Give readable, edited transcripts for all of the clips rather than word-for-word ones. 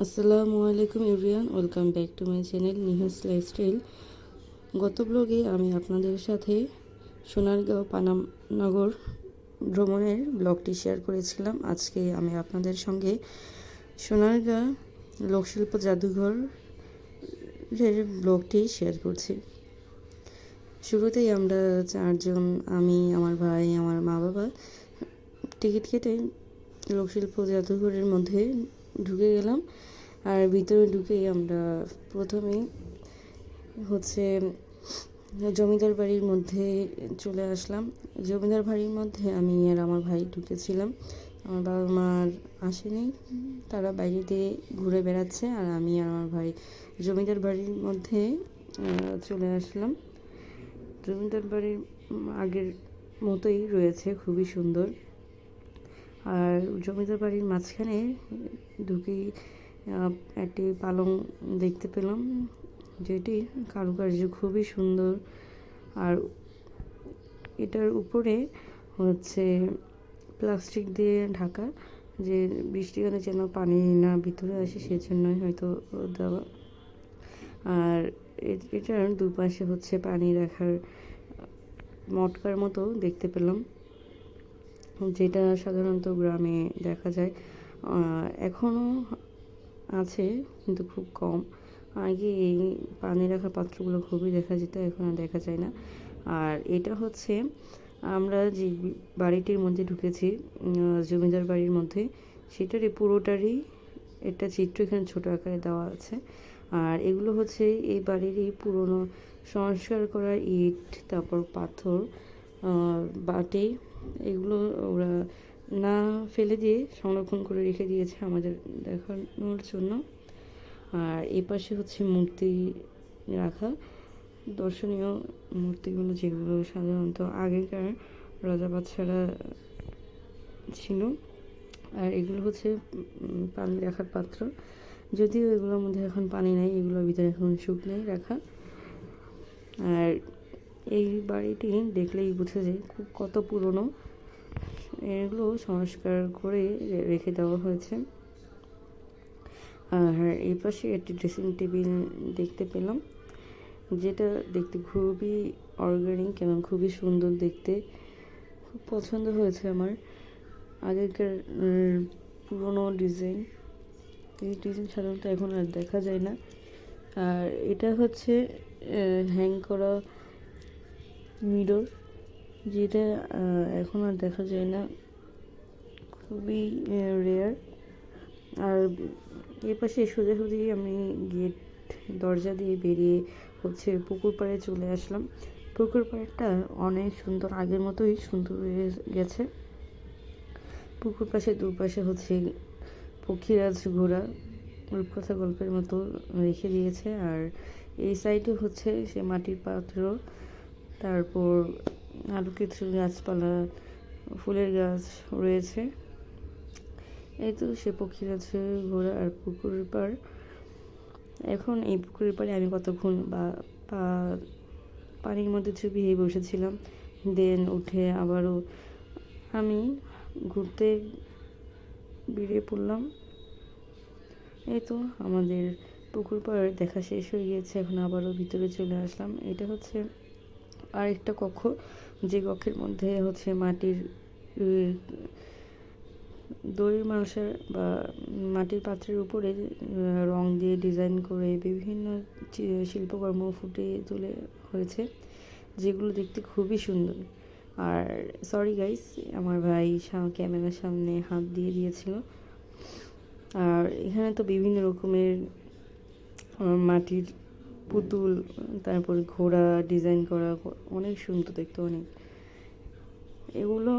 আসসালামু আলাইকুম everyone, welcome back to my channel Nihas lifestyle. গত ব্লগে আমি আপনাদের সাথে সোনারগাঁও পানামনগর ভ্রমণের ব্লগটি শেয়ার করেছিলাম। আজকে আমি আপনাদের সঙ্গে সোনারগাঁ লোকশিল্প জাদুঘরের ব্লগটি শেয়ার করছি। শুরুতেই আমরা চারজন, আমি, আমার ভাই, আমার মা বাবা টিকিট কেটে লোকশিল্প জাদুঘরের মধ্যে ঢুকে গেলাম। আর ভিতরে ঢুকেই আমরা প্রথমে জমিদার বাড়ির মধ্যে চলে আসলাম। জমিদার বাড়ির মধ্যে আমি আর আমার ভাই ঢুকেছিলাম। আমার বাবা মা আর আসেনি, তারা বাইরে দিয়ে ঘুরে বেড়াচ্ছে। আর আমি আর আমার ভাই জমিদার বাড়ির মধ্যে চলে আসলাম। জমিদার বাড়ির আগের মতোই রয়েছে, খুবই সুন্দর। আর জমিদার বাড়ির মাঝখানে ঢুকেই একটি পালং দেখতে পেলাম, যেটি কারুকার্য খুবই সুন্দর। আর এটার উপরে প্লাস্টিক দিয়ে ঢাকা, যে বৃষ্টি হলে যেন পানি না ভিতরে আসে সেজন্যই হয়তো দেওয়া। আর এটার দুপাশে পানি রাখার মটকার মতো দেখতে পেলাম, যেটা সাধারণত গ্রামে দেখা যায়। এখনও আছে কিন্তু খুব কম। আগে এই পানি রাখার পাত্রগুলো খুবই দেখা যেত, এখন আর দেখা যায় না। আর এটা আমরা যে বাড়িটির মধ্যে ঢুকেছি, জমিদার বাড়ির মধ্যে, সেটারই পুরোটারই একটা চিত্র এখানে ছোটো আকারে দেওয়া আছে। আর এগুলো এই বাড়িরই পুরনো সংস্কার করা ইট, তারপর পাথর, বাটি, এগুলো ওরা না ফেলে দিয়ে সংরক্ষণ করে রেখে দিয়েছে আমাদের দেখানোর জন্য। আর এই পাশে মূর্তি রাখা, দর্শনীয় মূর্তিগুলো, যেগুলো সাধারণত আগেকার রাজা বাদশারা ছিল। আর এগুলো পানি রাখার পাত্র, যদিও এগুলোর মধ্যে এখন পানি নেই, এগুলোর ভিতরে এখন শুকনোই রাখা। আর এই বাড়িটি দেখলেই বোঝা যায় কত পুরনো। এগুলো সংস্কার করে রেখে দেওয়া হয়েছে। আর এই পাশে একটি ড্রেসিং টেবিল দেখতে পেলাম, যেটা দেখতে খুবই অর্গানিক এবং খুবই সুন্দর দেখতে, খুব পছন্দ হয়েছে আমার। আগেকার পুরনো ডিজাইন, এই ডিজাইন সাধারণত এখন আর দেখা যায় না। আর এটা হ্যাং করা মিরর, যেটা এখন আর দেখা যায় না, খুবই রেয়ার। আর এ পাশে সোজাসুজি আমি গেট দরজা দিয়ে বেরিয়ে পুকুর পাড়ে চলে আসলাম। পুকুর পাড়টা অনেক সুন্দর, আগের মতোই সুন্দর হয়ে গেছে। পুকুর পাশে দুপাশে পক্ষীরাজ ঘোড়া রূপকথা গল্পের মতো রেখে দিয়েছে। আর এই সাইডে সে মাটির পাত্র, তারপর আরও কিছু গাছপালা, ফুলের গাছ রয়েছে। এই তো সে পক্ষীরাজ ঘোড়া আর পুকুরের পাড়। এখন এই পুকুরের পাড়ে আমি কতক্ষণ পানির মধ্যে চুপিয়ে বসেছিলাম। দেন উঠে আবারও আমি ঘুরতে বেরিয়ে পড়লাম। এই তো আমাদের পুকুর পাড় দেখা শেষ হয়ে গিয়েছে, এখন আবারও ভিতরে চলে আসলাম। এটা আরেকটা কক্ষ, যে কক্ষের মধ্যে মাটির দড়ির মানুষের বা মাটির পাত্রের উপরে রং দিয়ে ডিজাইন করে বিভিন্ন শিল্পকর্ম ফুটিয়ে তোলে হয়েছে, যেগুলো দেখতে খুবই সুন্দর। আর সরি গাইস, আমার ভাই ক্যামেরার সামনে হাত দিয়ে দিয়েছিল। আর এখানে তো বিভিন্ন রকমের মাটির পুতুল, তারপর ঘোড়া ডিজাইন করা, অনেক সুন্দর দেখতে, অনেক। এগুলো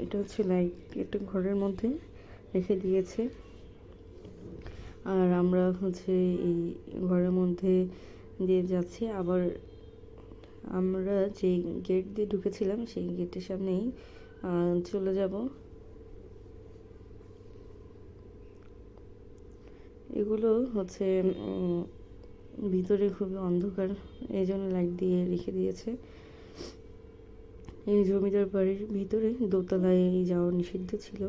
এটা লাইক একটা ঘরের মধ্যে রেখে দিয়েছে। আর আমরা এই ঘরের মধ্যে দিয়ে যাচ্ছি। আবার আমরা যে গেট দিয়ে ঢুকেছিলাম সেই গেটের সামনেই চলে যাব। এগুলো ভিতরে খুবই অন্ধকার, এই জন্য লাইট দিয়ে রেখে দিয়েছে। এই জমিদার বাড়ির ভিতরে দোতলায় যাওয়া নিষিদ্ধ ছিল,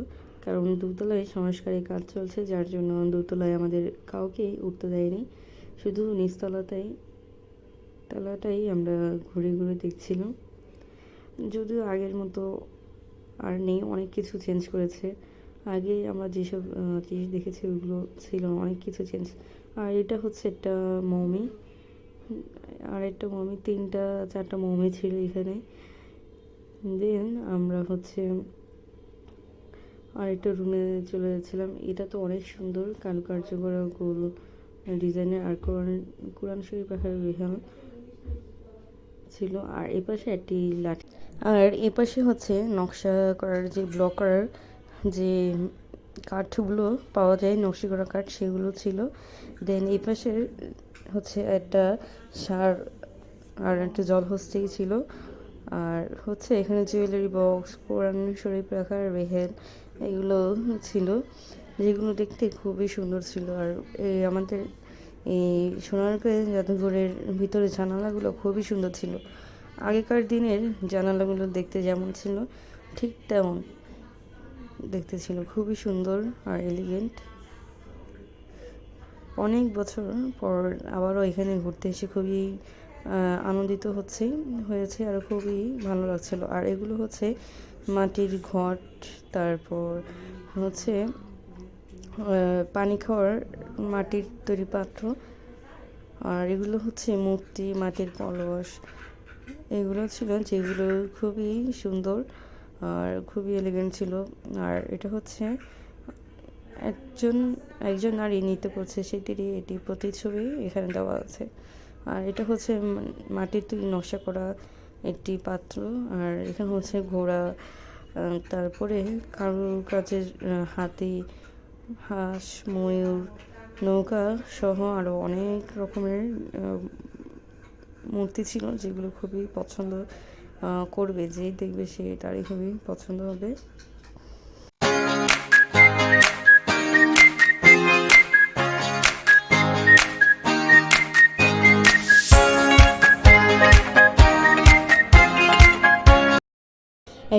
কারণ দোতলায় সংস্কারের কাজ চলছে, যার জন্য দোতলায় আমাদের কাউকেই উঠতে দেয়নি, শুধু তলাটাই আমরা ঘুরে ঘুরে দেখছিলাম। যদিও আগের মতো আর নেই, অনেক কিছু চেঞ্জ করেছে। আগে আমরা যেসব জিনিস দেখেছি ওইগুলো ছিল, অনেক কিছু চেঞ্জ। আর এটা হচ্ছে একটা মমি, আর একটা মমি, 3-4টা মমি ছিল এখানে। দেন আমরা হচ্ছে আর একটা রুমে চলে যাচ্ছিলাম। এটা তো অনেক সুন্দর কারুকার্য করা গোল ডিজাইনের, আর কোরআন শরীফ রাখার রেহান ছিল। আর এপাশে একটি লাঠি, আর এপাশে হচ্ছে নকশা করার যে ব্লক করার যে কাঠগুলো পাওয়া যায়, নকশি করা কাঠ, সেগুলো ছিল। দেন এই পাশে হচ্ছে একটা সার আর একটা জলহস্তি ছিল। আর হচ্ছে এখানে জুয়েলারি বক্স, কোরআন শরীফ রাখার রেহেন, এগুলো ছিল, যেগুলো দেখতে খুবই সুন্দর ছিল। আর আমাদের এই সোনারগাঁও জাদুঘরের ভিতরে জানালাগুলো খুবই সুন্দর ছিল। আগেকার দিনের জানালাগুলো দেখতে যেমন ছিল ঠিক তেমন দেখতে ছিল, খুবই সুন্দর আর এলিগেন্ট। অনেক বছর পর আবারও এখানে ঘুরতে এসে খুবই আনন্দিত হয়েছে আর খুবই ভালো লাগছিল। আর এগুলো হচ্ছে মাটির ঘট, তারপর হচ্ছে পানি খাওয়ার মাটির তৈরি পাত্র, আর এগুলো হচ্ছে মূর্তি, মাটির কলস, এগুলো ছিল, যেগুলো খুবই সুন্দর আর খুবই এলিগেন্ট ছিল। আর এটা হচ্ছে একজন নারী নৃত্য করছে, সেটিরই এটি প্রতিচ্ছবি এখানে দেওয়া আছে। আর এটা হচ্ছে মাটির তৈরি নকশা করা একটি পাত্র। আর এখানে হচ্ছে ঘোড়া, তারপরে কারুকাজের হাতি, হাঁস, ময়ূর, নৌকা সহ আরও অনেক রকমের মূর্তি ছিল, যেগুলো খুবই পছন্দ করবে, যে দেখবে সে তারই খুবই পছন্দ হবে।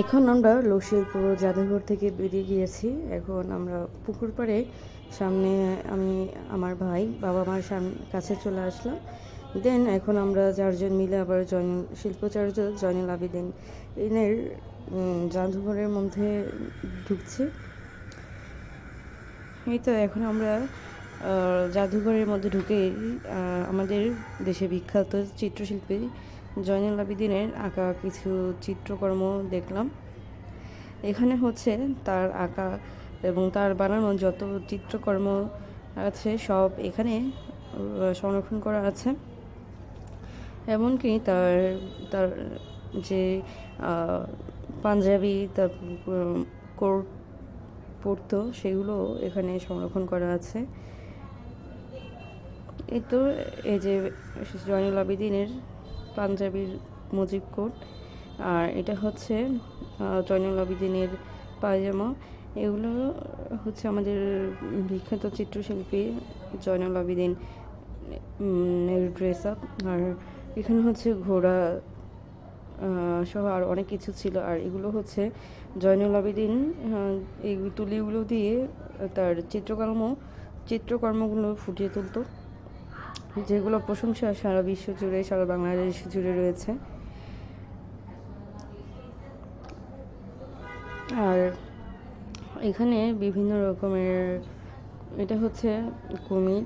এখন আমরা লোকশিল্প জাদুঘর থেকে বেরিয়ে গিয়েছি। এখন আমরা পুকুর পাড়ে সামনে আমি আমার ভাই বাবা মার কাছে চলে আসলাম। দেন এখন আমরা 4জন মিলে আবার শিল্পাচার্য জয়নুল আবেদিন এর জাদুঘরের মধ্যে ঢুকছি। এই তো এখন আমরা জাদুঘরের মধ্যে ঢুকে আমাদের দেশে বিখ্যাত চিত্রশিল্পী জয়নুল আবেদিনের আঁকা কিছু চিত্রকর্ম দেখলাম। এখানে হচ্ছে তার আঁকা এবং তার বানানো যত চিত্রকর্ম আছে সব এখানে সংরক্ষণ করা আছে। এমনকি তার যে পাঞ্জাবি, তারপর কোট পরতো, সেগুলো এখানে সংরক্ষণ করা আছে। এই তো এই যে জয়নুল আবেদিনের পাঞ্জাবির মুজিব কোট, আর এটা হচ্ছে জয়নুল আবেদিনের পায়জামা। এগুলো হচ্ছে আমাদের বিখ্যাত চিত্রশিল্পী জয়নুল আবেদিন ড্রেস আপ। আর এখানে হচ্ছে ঘোড়া সহ আর অনেক কিছু ছিল। আর এগুলো হচ্ছে জয়নুল আবেদিন এই তুলিগুলো দিয়ে তার চিত্রকর্মগুলো ফুটিয়ে তুলতো, যেগুলো প্রশংসা সারা বিশ্ব জুড়ে, সারা বাংলাদেশ জুড়ে রয়েছে। আর এখানে বিভিন্ন রকমের, এটা হচ্ছে কুমির,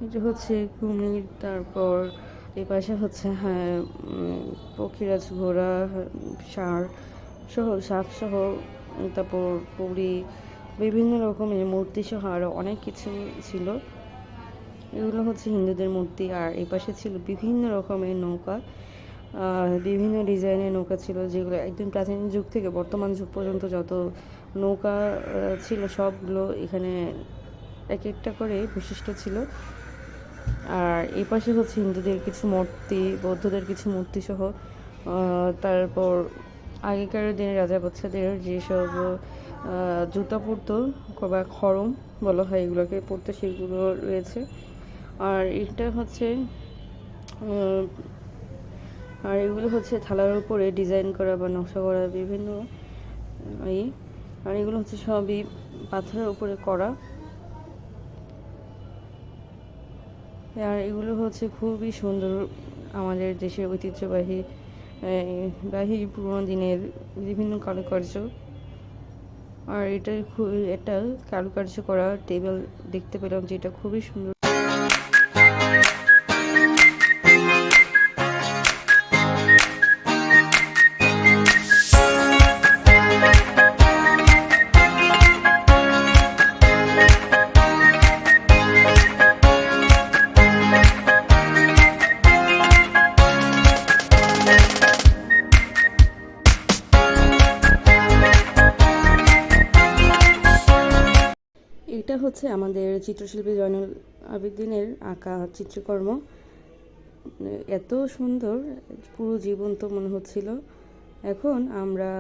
এটা হচ্ছে কুমির, তারপর এই পাশে হচ্ছে পক্ষীরাজ, ঘোড়া, ষাঁড় সহ, সাপ সহ, তারপর পরী, বিভিন্ন রকমের মূর্তি সহ আরও অনেক কিছু ছিল। এগুলো হচ্ছে হিন্দুদের মূর্তি। আর এই পাশে ছিল বিভিন্ন রকমের নৌকা, বিভিন্ন ডিজাইনের নৌকা ছিল, যেগুলো একদম প্রাচীন যুগ থেকে বর্তমান যুগ পর্যন্ত যত নৌকা ছিল সবগুলো এখানে এক একটা করে বৈশিষ্ট্য ছিল। আর এই পাশে হচ্ছে হিন্দুদের কিছু মূর্তি, বৌদ্ধদের কিছু মূর্তি সহ, তারপর আগেকার দিনে রাজা বাচ্চাদের যেসব জুতা পরতো বা খড়ম বলা হয় এগুলোকে পরতে, সেগুলো রয়েছে। আর এটা হচ্ছে আর এগুলো হচ্ছে থালার উপরে ডিজাইন করা বা নকশা করা বিভিন্ন আর এগুলো হচ্ছে সবই পাথরের উপরে করা। আর এগুলো হচ্ছে খুবই সুন্দর, আমাদের দেশের ঐতিহ্যবাহী পুরোনো দিনের বিভিন্ন কারুকার্য। আর এটা কারুকার্য করা টেবিল দেখতে পেলাম, যেটা খুবই সুন্দর। এটা হচ্ছে আমাদের চিত্রশিল্পী জয়নুল আবেদিনের আঁকা চিত্রকর্ম। এত সুন্দর, পুরো জীবন্ত মনে হচ্ছিল। এখন আমরা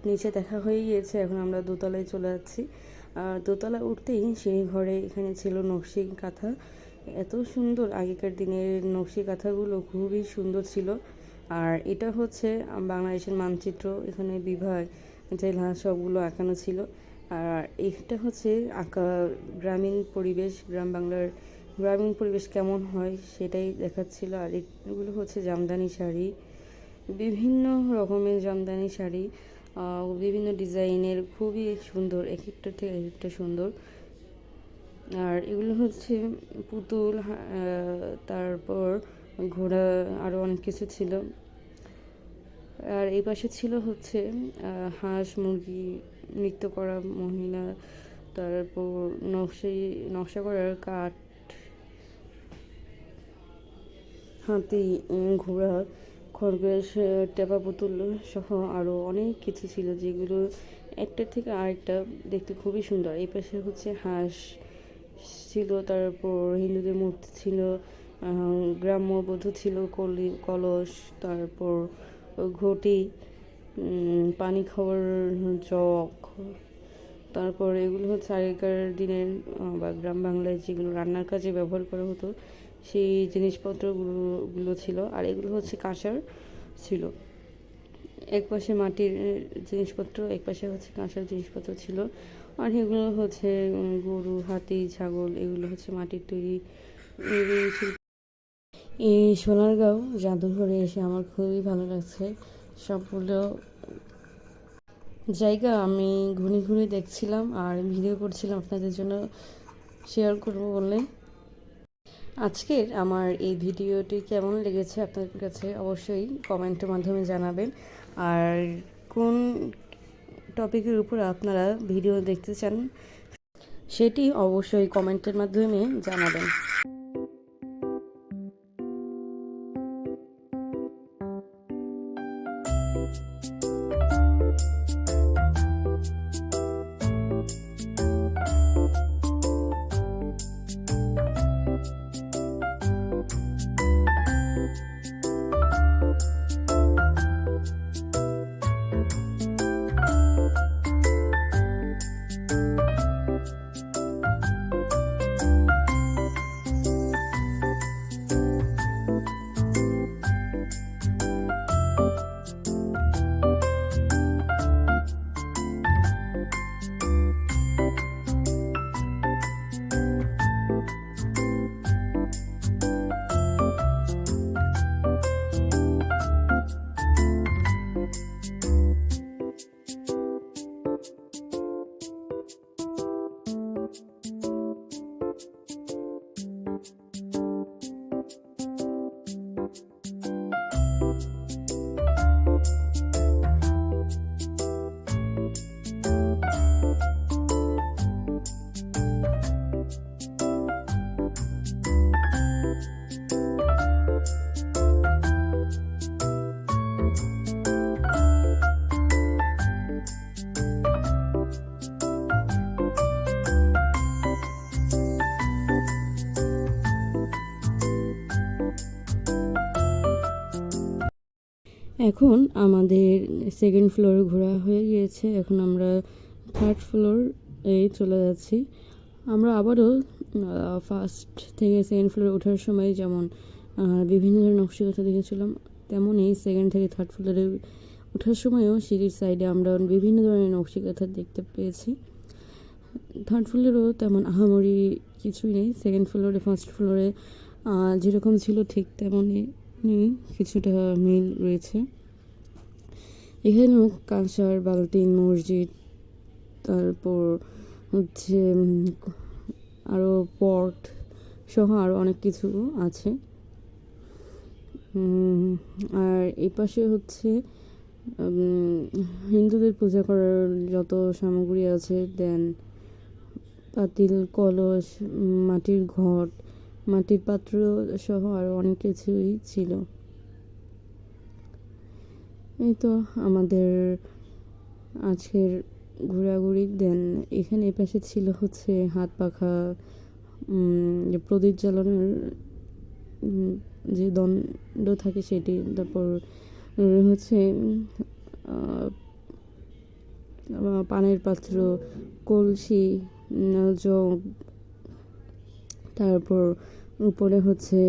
নিচে দেখা হয়ে গিয়েছে, এখন আমরা দোতলায় চলে যাচ্ছি। আর দোতলা উঠতেই সিঁড়ি ঘরে এখানে ছিল নকশি কাঁথা। এত সুন্দর, আগেকার দিনের নকশি কাঁথাগুলো খুবই সুন্দর ছিল। আর এটা হচ্ছে বাংলাদেশের মানচিত্র, এখানে বিভাগ জেলা সবগুলো আঁকানো ছিল। আর এটা হচ্ছে আঁকা গ্রামীণ পরিবেশ, বাংলার গ্রামীণ পরিবেশ কেমন হয় সেটাই দেখাচ্ছিল। আর এগুলো হচ্ছে জামদানি শাড়ি, বিভিন্ন রকমের জামদানি শাড়ি, বিভিন্ন ডিজাইনের, খুবই সুন্দর, এক একটা থেকে এক একটা সুন্দর। আর এগুলো হচ্ছে পুতুল, তারপর ঘোড়া, আরও অনেক কিছু ছিল। আর এই পাশে ছিল হচ্ছে হাঁস মুরগি নৃত্য করা মহিলা, তারপর নকশা করার কাঠ, হাতি, ঘোড়া, খরগোশ, টেপা পুতুল সহ আরও অনেক কিছু ছিল, যেগুলো একটার থেকে আরেকটা দেখতে খুবই সুন্দর। এই পাশে হচ্ছে হাঁস ছিল, তারপর হিন্দুদের মূর্তি ছিল, গ্রাম্য বধূ ছিল, কলস, তারপর ঘটি, পানি খাওয়ার জগ, তারপর এগুলো হচ্ছে আগেকার দিনের বা গ্রাম বাংলায় যেগুলো রান্নার কাজে ব্যবহার করা হতো সেই জিনিসপত্রগুলো ছিল। আর এগুলো হচ্ছে কাঁসার ছিল, এক পাশে মাটির জিনিসপত্র, এক পাশে হচ্ছে কাঁসার জিনিসপত্র ছিল। আর এগুলো হচ্ছে গরু, হাতি, ছাগল, এগুলো হচ্ছে মাটির তৈরি। এই সোনারগাঁও জাদুঘরে এসে আমার খুবই ভালো লাগছে। সবগুলো জায়গা আমি ঘুরে ঘুরে দেখছিলাম আর ভিডিও করছিলাম আপনাদের জন্য শেয়ার করবো বলে। আজকের আমার এই ভিডিওটি কেমন লেগেছে আপনাদের কাছে অবশ্যই কমেন্টের মাধ্যমে জানাবেন। আর কোন টপিকের উপর আপনারা ভিডিও দেখতে চান সেটি অবশ্যই কমেন্টের মাধ্যমে জানাবেন। এখন আমাদের সেকেন্ড ফ্লোর ঘোরা হয়ে গিয়েছে, এখন আমরা থার্ড ফ্লোর চলে যাচ্ছি। আমরা আবারও ফার্স্ট থেকে সেকেন্ড ফ্লোরে ওঠার সময় যেমন বিভিন্ন ধরনের নকশি কাঁথা দেখেছিলাম, তেমনই সেকেন্ড থেকে থার্ড ফ্লোরে ওঠার সময়ও সিঁড়ির সাইডে আমরা বিভিন্ন ধরনের নকশিকাঁথা দেখতে পেয়েছি। থার্ড ফ্লোরেও তেমন আহামরি কিছুই নেই। সেকেন্ড ফ্লোরে ফার্স্ট ফ্লোরে যেরকম ছিল ঠিক তেমনই কিছুটা মিল রয়েছে। এখানেও কাঁসার বালতিন, মসজিদ, তারপর হচ্ছে আরও পট সহ আরও অনেক কিছু আছে। আর এই পাশে হচ্ছে হিন্দুদের পূজা করার যত সামগ্রী আছে, দেন পাতিল, কলস, মাটির ঘট, মাটির পাত্র সহ আরও অনেক কিছুই ছিল। এই তো আমাদের আজকের ঘোরাঘুরি। দেন এখানে এই পাশে ছিল হচ্ছে হাত পাখা, যে প্রদীপ জ্বালানোর যে দণ্ড থাকে সেটি, তারপর হচ্ছে পানের পাত্র, কলসি, জগ, তারপর উপরে হচ্ছে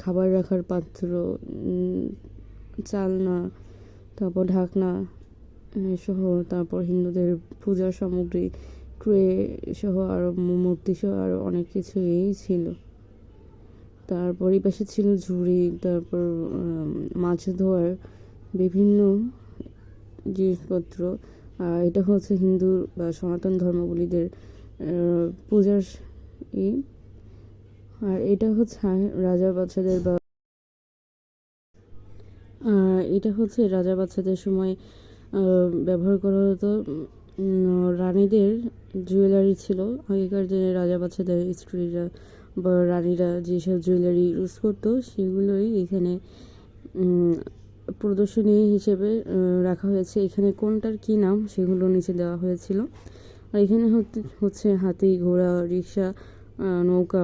খাবার রাখার পাত্র, চালনা, তারপর ঢাকনা সহ, তারপর হিন্দুদের পূজার সামগ্রী, ট্রে সহ আরও মূর্তি সহ আরও অনেক কিছুই ছিল। তারপর এই পাশে ছিল ঝুড়ি, তারপর মাছ ধোয়ার বিভিন্ন জিনিসপত্র। আর এটা হচ্ছে হিন্দু বা সনাতন ধর্মাবলীদের পূজার আর এটা হচ্ছে রাজা বাচ্চাদের বা এটা হচ্ছে রাজা বাচ্চাদের সময় ব্যবহার করা হতো। রানীদের জুয়েলারি ছিল আগেকার দিনে। রাজা বাচ্চাদের স্ত্রীরা বা রানীরা যেসব জুয়েলারি ইউজ করতো সেগুলোই এখানে প্রদর্শনী হিসেবে রাখা হয়েছে। এখানে কোনটার কী নাম সেগুলো নিচে দেওয়া হয়েছিল। আর এখানে হচ্ছে হাতি, ঘোড়া, রিক্সা, নৌকা,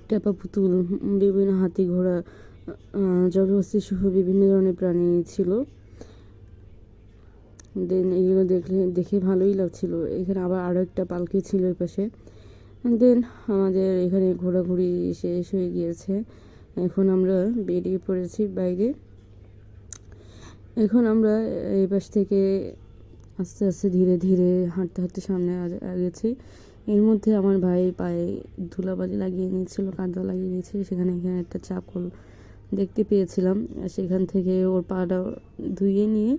টেপা পুতুল, বিভিন্ন হাতি, ঘোড়া, জলহস্তি সহ বিভিন্ন ধরনের প্রাণী ছিল। দেন এগুলো দেখে ভালোই লাগছিল। এখানে আবার আরও একটা পালকি ছিল এই পাশে। দেন আমাদের এখানে ঘোরাঘুরি শেষ হয়ে গিয়েছে। এখন আমরা বেরিয়ে পড়েছি বাইরে। এখন আমরা এই পাশ থেকে আস্তে আস্তে ধীরে ধীরে হাঁটতে হাঁটতে সামনে আগেছি। এর মধ্যে আমার ভাই পায়ে ধুলাবালি লাগিয়ে নিয়েছিল, কাদা লাগিয়ে নিয়েছিল। এখানে একটা চাকল দেখতে পেয়েছিলাম, সেখান থেকে ওর পাটা ধুয়ে নিয়ে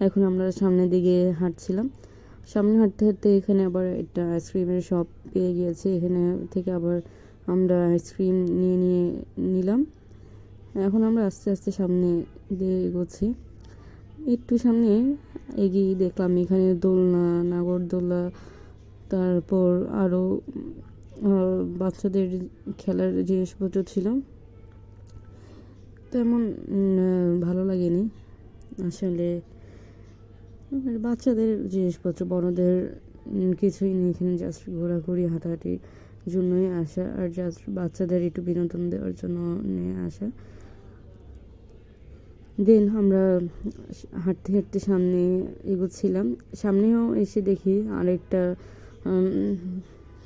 এখন আমরা সামনের দিকে হাঁটছিলাম। সামনে হাঁটতে হাঁটতে এখানে আবার একটা আইসক্রিমের শপ পেয়ে গিয়েছে। এখানে থেকে আবার আমরা আইসক্রিম নিলাম। এখন আমরা আস্তে আস্তে সামনে দিয়ে এগোচ্ছি। একটু সামনে এগিয়ে দেখলাম এখানে দোলনা, নাগরদোলা, তারপর আরও বাচ্চাদের খেলার জিনিসপত্র ছিল। তেমন ভালো লাগেনি আসলে। বাচ্চাদের জিনিসপত্র, বড়দের কিছুই নেই এখানে। জাস্ট ঘোরাঘুরি, হাঁটাহাঁটির জন্যই আসা, আর জাস্ট বাচ্চাদের একটু বিনোদন দেওয়ার জন্য নিয়ে আসা। দেন আমরা হাঁটতে হাঁটতে সামনে এগোচ্ছিলাম। সামনেও এসে দেখি আরেকটা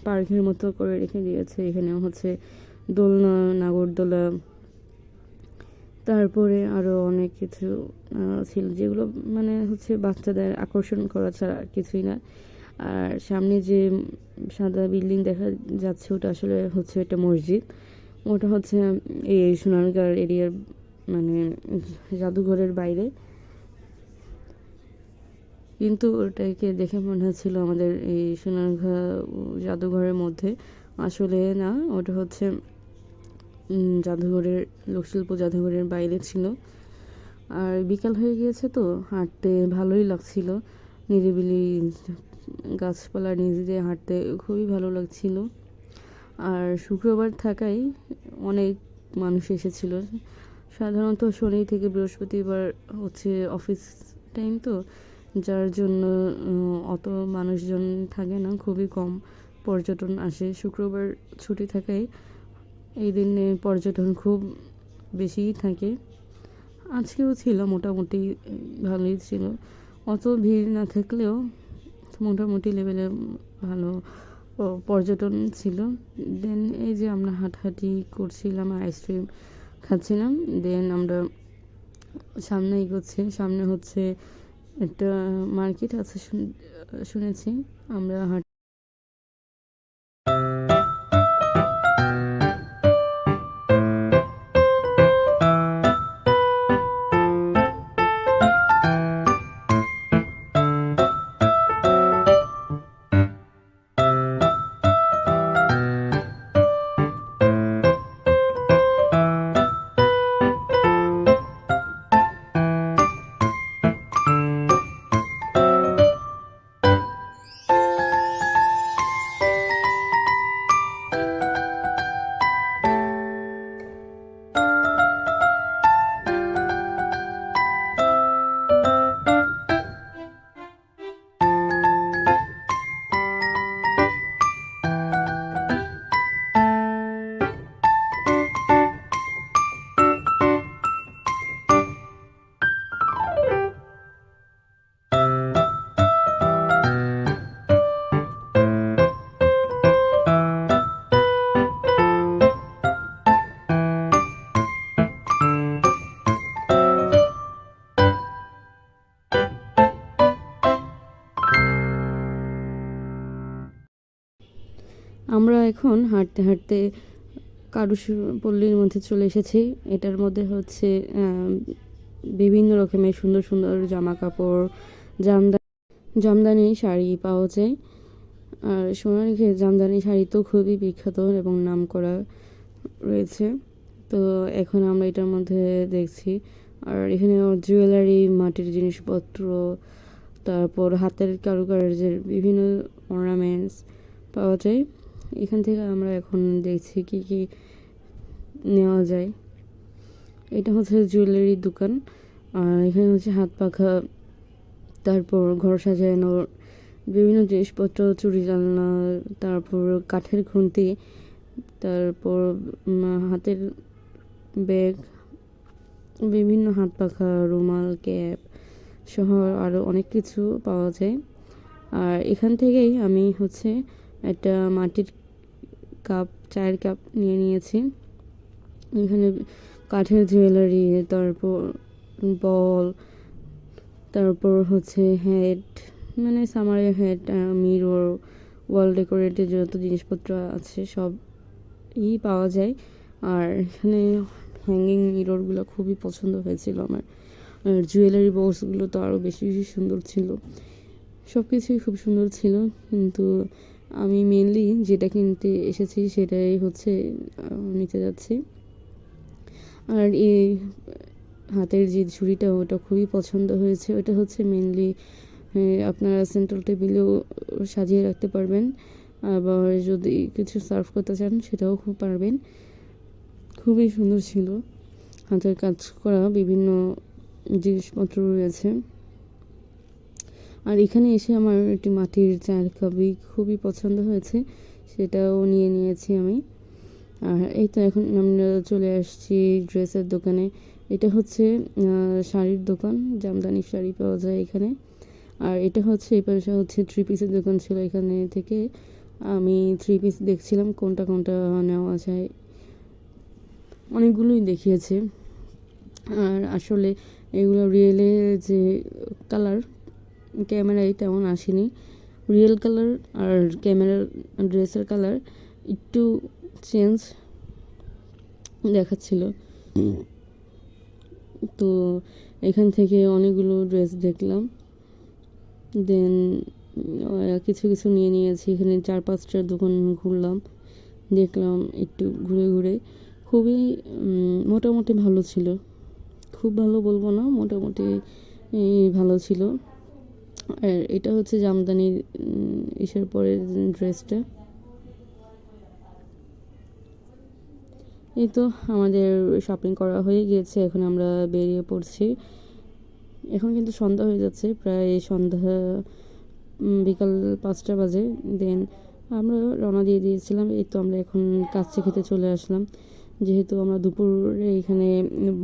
পার্কের মতো করে রেখে দিয়েছে। এখানেও হচ্ছে দোলনা, নাগরদোলা, তারপরে আরও অনেক কিছু ছিল যেগুলো মানে হচ্ছে বাচ্চাদের আকর্ষণ করা ছাড়া আর কিছুই না। আর সামনে যে সাদা বিল্ডিং দেখা যাচ্ছে ওটা আসলে হচ্ছে একটা মসজিদ। ওটা হচ্ছে এই সোনারগাঁও এরিয়ার মানে জাদুঘরের বাইরে, কিন্তু ওটাকে দেখে মনে হচ্ছিল আমাদের এই সোনারগাঁও জাদুঘরের মধ্যে। আসলে না, ওটা হচ্ছে জাদুঘরের লোকশিল্প জাদুঘরের বাইরে ছিল। আর বিকাল হয়ে গিয়েছে তো হাঁটতে ভালোই লাগছিল, নিরিবিলি গাছপালার নিচ দিয়ে হাঁটতে খুবই ভালো লাগছিল। আর শুক্রবার থাকায় অনেক মানুষ এসেছিল। সাধারণত শনি থেকে বৃহস্পতিবার হচ্ছে অফিস টাইম, তো যার জন্য অত মানুষজন থাকে না, খুবই কম পর্যটন আসে। শুক্রবার ছুটি থাকায় এই দিনে পর্যটন খুব বেশিই থাকে। আজকেও ছিল, মোটামুটি ভালোই ছিল। অত ভিড় না থাকলেও মোটামুটি লেভেলে ভালো পর্যটন ছিল। দেন এই যে আমরা হাঁটাহাঁটি করছিলাম, আইসক্রিম খাচ্ছিলাম। দেন আমরা সামনে এগোচ্ছি। সামনে হচ্ছে একটা মার্কেট আছে শুনেছি। আমরা আমরা এখন হাঁটতে হাঁটতে পল্লীর মধ্যে চলে এসেছি। এটার মধ্যে হচ্ছে বিভিন্ন রকমের সুন্দর সুন্দর জামা কাপড়, জামদানি শাড়ি পাওয়া যায়। আর সোনারগাঁয়ের জামদানি শাড়ি তো খুবই বিখ্যাত এবং নামকরা রয়েছে। তো এখন আমরা এটার মধ্যে দেখছি। আর এখানে জুয়েলারি, মাটির জিনিসপত্র, তারপর হাতের কারুকার্যের বিভিন্ন অর্নামেন্টস পাওয়া যায়। এখান থেকে আমরা এখন দেখছি কি কি নেওয়া যায়। এটা হচ্ছে জুয়েলারির দোকান। আর এখানে হচ্ছে হাত পাখা, তারপর ঘর সাজানোর বিভিন্ন জিনিসপত্র, চুড়ি জানলা, তারপর কাঠের খুন্তি, তারপর হাতের ব্যাগ, বিভিন্ন হাত পাখা, রুমাল, ক্যাপ সহ আরও অনেক কিছু পাওয়া যায়। আর এখান থেকেই আমি হচ্ছে একটা মাটির কাপ, চায়ের কাপ নিয়েছি। এখানে কাঠের জুয়েলারি, তারপর বল, তারপর হচ্ছে হেড, মানে সামারের হেড, মিরর, ওয়াল ডেকোরেটের যত জিনিসপত্র আছে সবই পাওয়া যায়। আর এখানে হ্যাঙ্গিং মিররগুলো খুবই পছন্দ হয়েছিল আমার। আর জুয়েলারি বক্সগুলো তো আরও বেশি বেশি সুন্দর ছিল। সব কিছুই খুব সুন্দর ছিল, কিন্তু আমি মেনলি যেটা কিনতে এসেছি সেটাই হচ্ছে নিতে যাচ্ছি। আর এই হাতের যে ঝুড়িটা, ওটা খুবই পছন্দ হয়েছে। ওটা হচ্ছে মেনলি আপনারা সেন্ট্রাল টেবিলেও সাজিয়ে রাখতে পারবেন, আবার যদি কিছু সার্ভ করতে চান সেটাও খুব পারবেন। খুবই সুন্দর ছিল। হাতের কাজ করা বিভিন্ন জিনিসপত্র রয়েছে। আর এখানে এসে আমার একটি মাটির চায়ের কাপই খুবই পছন্দ হয়েছে, সেটাও নিয়েছি আমি। আর এই তো এখন আমরা চলে আসছি ড্রেসের দোকানে। এটা হচ্ছে শাড়ির দোকান, জামদানি শাড়ি পাওয়া যায় এখানে। আর এটা হচ্ছে এই পাশে হচ্ছে 3 পিসের দোকান ছিল। এখানে থেকে আমি 3 পিস দেখছিলাম কোনটা কোনটা নেওয়া যায়। অনেকগুলোই দেখিয়েছে। আর আসলে এগুলো রিয়েলে যে কালার, ক্যামেরায় তেমন আসেনি। রিয়েল কালার আর ক্যামেরার ড্রেসের কালার একটু চেঞ্জ দেখাচ্ছিল। তো এখান থেকে অনেকগুলো ড্রেস দেখলাম। দেন কিছু কিছু নিয়েছি। এখানে 4-5টা দোকান ঘুরলাম, দেখলাম একটু ঘুরে ঘুরে। খুবই মোটামুটি ভালো ছিল। খুব ভালো বলবো না, মোটামুটি ভালো ছিল। আর এটা হচ্ছে জামদানির ইসের পরের ড্রেসটা। এই তো আমাদের শপিং করা হয়ে গিয়েছে, এখন আমরা বেরিয়ে পড়ছি। এখন কিন্তু সন্ধ্যা হয়ে যাচ্ছে, প্রায় সন্ধ্যা বিকাল 5টা বাজে। দেন আমরা রওনা দিয়ে দিয়েছিলাম। এই তো আমরা এখন কাচ্চি খেতে চলে আসলাম, যেহেতু আমরা দুপুরে এখানে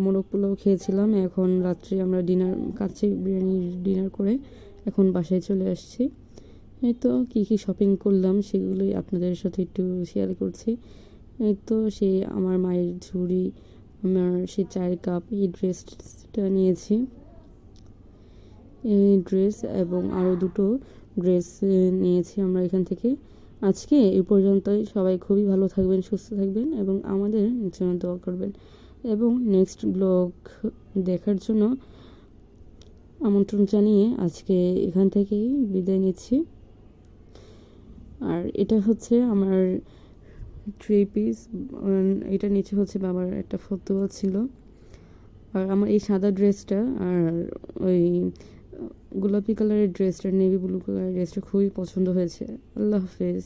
মোরগ পোলাও খেয়েছিলাম। এখন রাত্রে আমরা কাচ্চি বিরিয়ানির ডিনার করে এখন বাসায় চলে আসছি। এই তো কী কী শপিং করলাম সেগুলোই আপনাদের সাথে একটু শেয়ার করছি। এই তো আমার মায়ের ঝুড়ি, আমার সেই চায়ের কাপ এই ড্রেসটা নিয়েছি। এই ড্রেস এবং আরও দুটো ড্রেস নিয়েছি আমরা এখান থেকে। আজকে এই পর্যন্তই। সবাই খুবই ভালো থাকবেন, সুস্থ থাকবেন এবং আমাদের জন্য দোয়া করবেন এবং নেক্সট ব্লগ দেখার জন্য আমন্ত্রণ জানিয়ে আজকে এখান থেকেই বিদায় নিচ্ছি। আর এটা হচ্ছে আমার 3 পিস। এটা নিচে হচ্ছে বাবার একটা ফটো ছিল। আর আমার এই সাদা ড্রেসটা আর ওই গোলাপি কালারের ড্রেসটা, নেভি ব্লু কালারের ড্রেসটা খুবই পছন্দ হয়েছে। আল্লাহ হাফেজ।